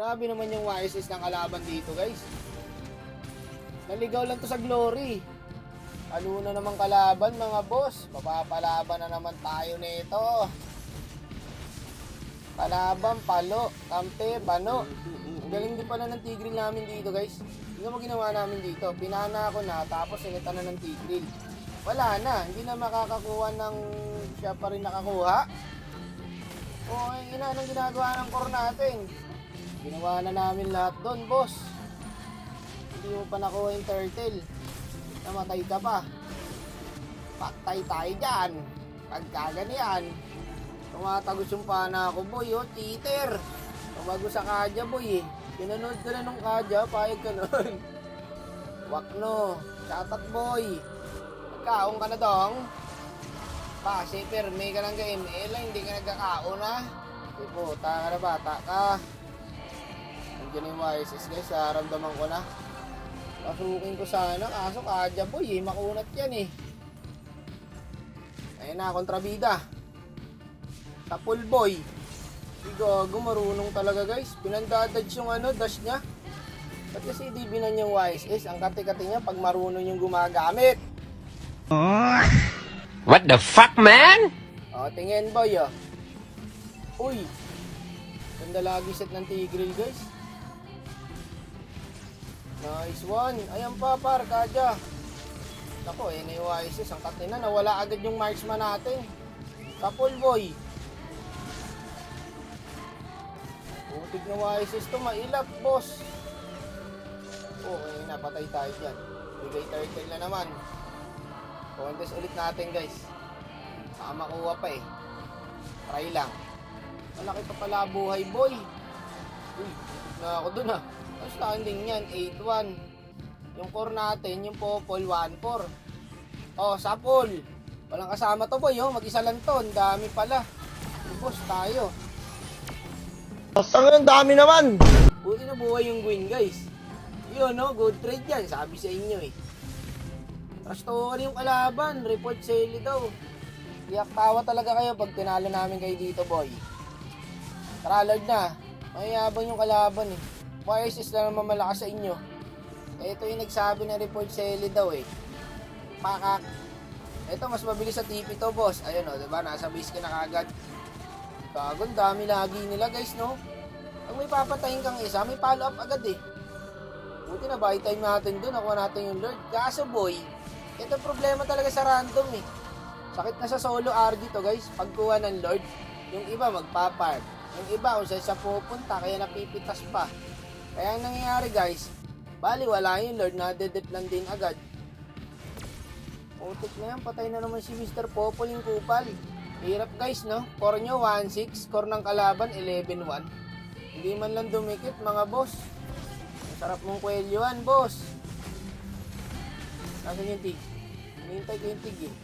Grabe naman yung YSS ng kalaban dito, guys. Naligaw lang to sa glory. Halo na naman kalaban, mga boss. Mapapalaban na naman tayo nito. Kalaban, palo, kampe, bano. Galing din pala ng tigril namin dito, guys. Tingnan mo ginawa namin dito. Pinana ako na, tapos sinita na ng tigril. Wala na, hindi na makakakuha ng siya pa rin nakakuha. O, ina, anong ginagawa ng core natin? Ginawa na namin lahat doon, boss. Hindi mo pa nakuha yung turtle. Namatay ka pa. Patay tayo dyan. Pagkaganyan. Tumatagos yung pana ko, boy. Oh, cheater. Tumago sa kadya, boy. Pinanood ka na nung kadya, payag ka nun. Wakno. Chatat, boy. Magkaong ka na dong. Pa, safer, may ka ng ka-ML, hindi ka nagkakaon na. Di po, taka na bata ka. Nandiyan yung YSS, guys, ramdaman ko na. Pasukin ko sana, kaso kadya, boy, makunat yan eh. Ayun na, kontrabida. Tapul, boy. Di gago, marunong talaga, guys. Pinandadadge yung dash niya. Ba't kasi di binan yung YSS? Ang kati-kati niya pag marunong yung gumagamit. What the fuck, man? O, tingin, boy, oh. Uy. Ganda lagi set ng tigril, guys. Nice one. Ayan pa, par, kadya. Ako, na yung YSS. Ang kati na, nawala agad yung marksman natin. Tapul, boy. Putig na YSS to, mailap, boss. Okay, napatay tayo dyan. Bigay turtle na naman. Contest ulit natin, guys. Baka makuha pa eh. Try lang. Malaki pa pala buhay, boy. Uy, na ako dun ah. Ang standing yan, 8-1. Yung core natin, yung popol, 1-4. Oh, sapol. Walang kasama to, boy, oh. Mag-isa lang to. Ang dami pala. Boss, tayo. Ang dami naman. Buti na buhay yung Gwyn, guys. Yun, no? Good trade yan. Sabi sa inyo eh. Trash talker yung kalaban. Report sale daw. Iyak tawa talaga kayo pag tinalo namin kayo dito, boy. Trallard na. Mayabang yung kalaban eh. YSS lang naman malakas sa inyo. Ito yung nagsabi na report sale daw eh. Pakak. Ito mas mabilis sa TP to, boss. Ayun o, diba? Nasa base ka na kagad. Gagon, dami lagi nila, guys, no? Pag may papatayin kang isa, may follow up agad eh. Buti na buy time natin dun. Nakuha natin yung Lord. Kaso, boy, ito problema talaga sa random eh. Sakit na sa solo RD to, guys. Pagkuha ng Lord, yung iba magpapark. Yung iba kung saan siya pupunta, kaya napipitas pa. Kaya ang nangyayari, guys, bali wala yung Lord, na-dedep lang din agad. Putik na yan, patay na naman si Mr. Popol yung kupal. Hirap, guys, no? Core nyo 1-6, core ng kalaban 11-1. Hindi man lang dumikit, mga boss. Masarap mong kwelyohan, boss. Nasaan yung tig? Hinihintay ko yung tig eh.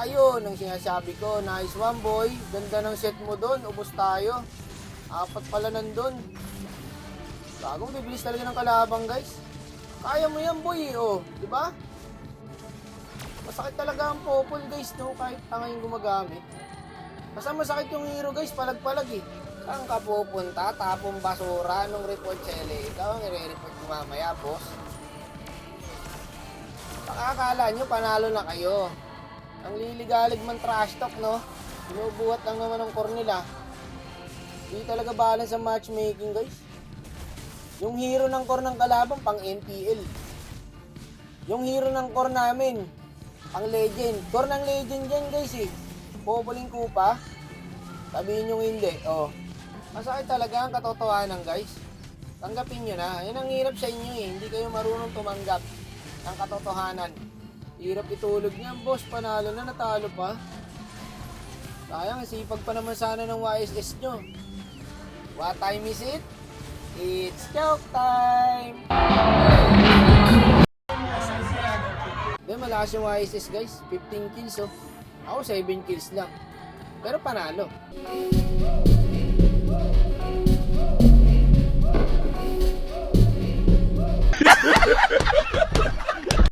Ayun, ang sinasabi ko. Nice one, boy. Ganda ng set mo doon. Ubos tayo. 4 pala nandun. Bagong bibilis talaga ng kalabang, guys. Kaya mo yan, boy. Oh, di ba? Masakit talaga ang popol, guys, no? Kahit tanga yung gumagamit. Basta masakit yung hero, guys. Palag-palag eh. Saan ka pupunta? Tapong basura nung report sele. Ikaw ang i-report ko mamaya, boss. Pakakala nyo, panalo na kayo. Ang liligalig man trash talk, no? Binubuhat lang naman ang core nila. Hindi talaga balance ang matchmaking, guys. Yung hero ng core ng kalaban, pang NPL. Yung hero ng core namin, pang legend. Core ng legend dyan, guys, eh. Popoling kupa. Sabihin nyo hindi, oh. Masakit talaga ang katotohanan, guys. Tanggapin nyo na. Yan ang hirap sa inyo, eh. Hindi kayo marunong tumanggap ng katotohanan. Hirap itulog niyan, boss. Panalo na, natalo pa. Sayang, sipag pa naman sana ng YSS nyo. What time is it? It's joke time! Then, malakas yung YSS, guys. 15 kills, oh. Ako, 7 kills lang. Pero panalo.